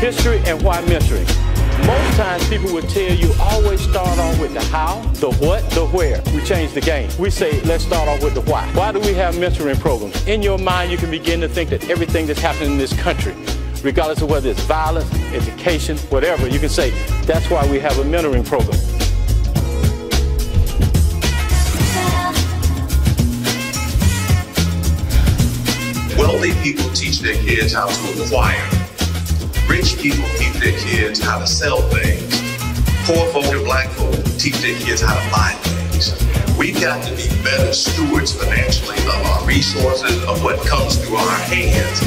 History and why mentoring. Most times people would tell you always start off with the how, the what, the where. We change the game. We say let's start off with the why. Why do we have mentoring programs? In your mind you can begin to think that everything that's happening in this country, regardless of whether it's violence, education, whatever, you can say that's why we have a mentoring program. Wealthy people teach their kids how to acquire. Rich people teach their kids how to sell things. Poor folk and black folk teach their kids how to buy things. We've got to be better stewards financially of our resources, of what comes through our hands.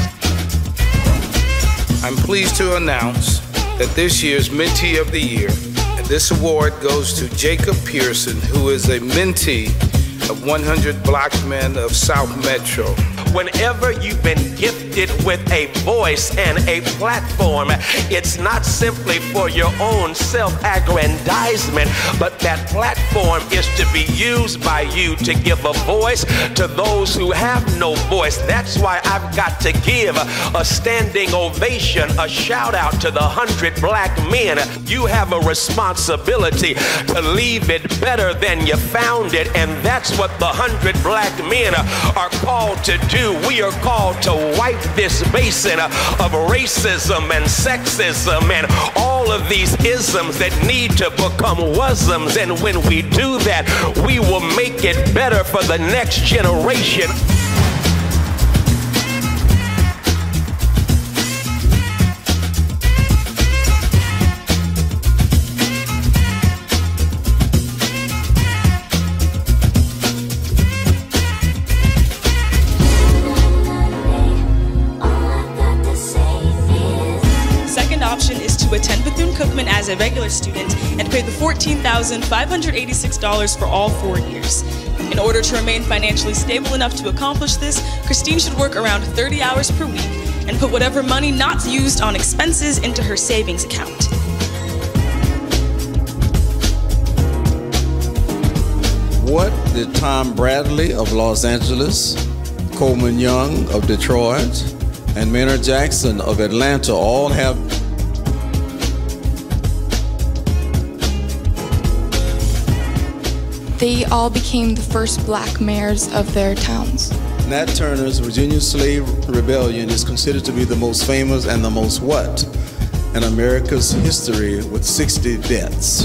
I'm pleased to announce that this year's Mentee of the Year, and this award goes to Jacob Pearson, who is a mentee of 100 Black Men of South Metro. Whenever you've been gifted with a voice and a platform, it's not simply for your own self-aggrandizement, but that platform is to be used by you to give a voice to those who have no voice. That's why I've got to give a standing ovation, a shout out to the 100 black men. You have a responsibility to leave it better than you found it, and that's what the 100 black men are called to do. We are called to wipe this basin of racism and sexism and all of these isms that need to become wasms. And when we do that, we will make it better for the next generation. To attend Bethune-Cookman as a regular student and pay the $14,586 for all 4 years. In order to remain financially stable enough to accomplish this, Christine should work around 30 hours per week and put whatever money not used on expenses into her savings account. What did Tom Bradley of Los Angeles, Coleman Young of Detroit, and Maynard Jackson of Atlanta all have? They all became the first black mayors of their towns. Nat Turner's Virginia Slave Rebellion is considered to be the most famous and the most what in America's history, with 60 deaths.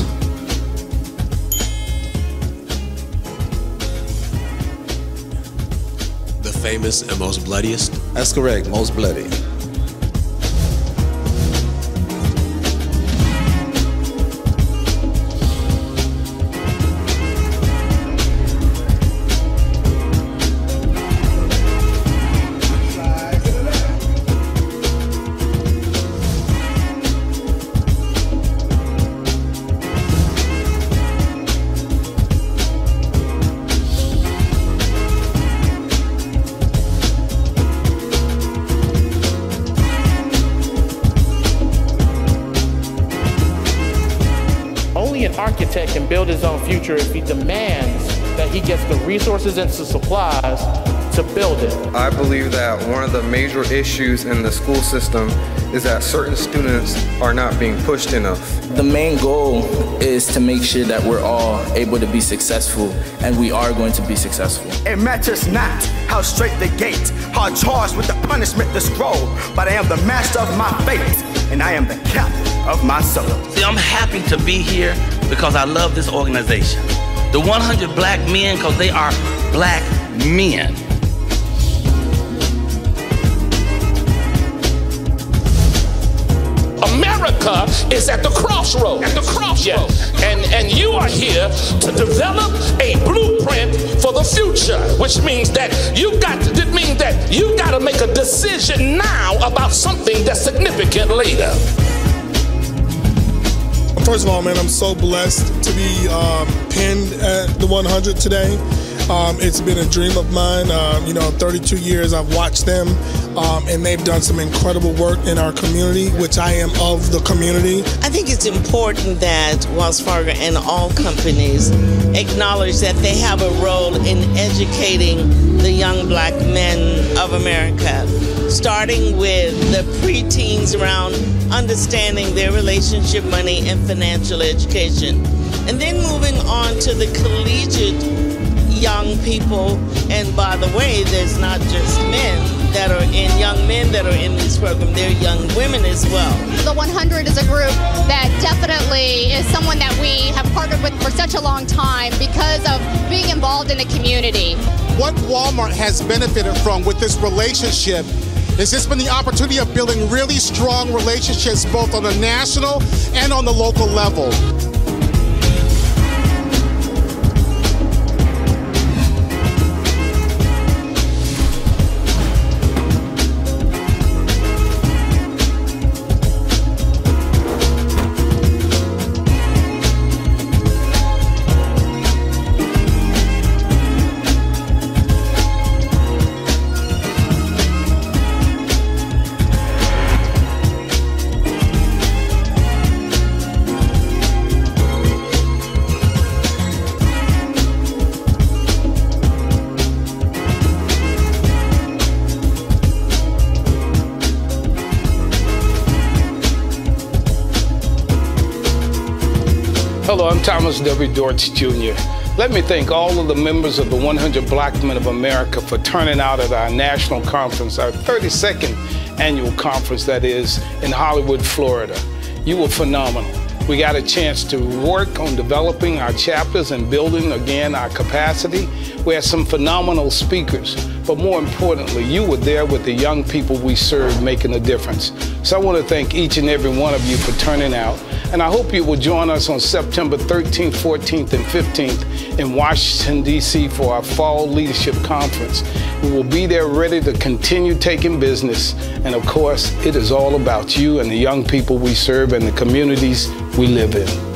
The famous and most bloodiest? That's correct, most bloody. An architect can build his own future if he demands that he gets the resources and the supplies to build it. I believe that one of the major issues in the school system is that certain students are not being pushed enough. The main goal is to make sure that we're all able to be successful, and we are going to be successful. It matters not how straight the gate, how charged with the punishment the scroll, but I am the master of my fate, and I am the captain of my soul. See, I'm happy to be here because I love this organization. The 100 black men, because they are black men. America is at the crossroads. And you are here to develop a blueprint for the future, which means that you got to make a decision now about something that's significant later. First of all, man, I'm so blessed to be pinned at the 100 today. It's been a dream of mine. 32 years I've watched them, and they've done some incredible work in our community, which I am of the community. I think it's important that Wells Fargo and all companies acknowledge that they have a role in educating the young black men of America, starting with the preteen things around understanding their relationship, money, and financial education. And then moving on to the collegiate young people. And by the way, there's not just young men that are in this program, there are young women as well. The 100 is a group that definitely is someone that we have partnered with for such a long time because of being involved in the community. What Walmart has benefited from with this relationship is it's been the opportunity of building really strong relationships both on the national and on the local level. Hello, I'm Thomas W. Dortch Jr. Let me thank all of the members of the 100 Black Men of America for turning out at our national conference, our 32nd annual conference that is in Hollywood, Florida. You were phenomenal. We got a chance to work on developing our chapters and building again our capacity. We had some phenomenal speakers, but more importantly, you were there with the young people we serve making a difference. So I want to thank each and every one of you for turning out. And I hope you will join us on September 13th, 14th, and 15th in Washington, D.C. for our Fall Leadership Conference. We will be there ready to continue taking business. And of course, it is all about you and the young people we serve and the communities we live in.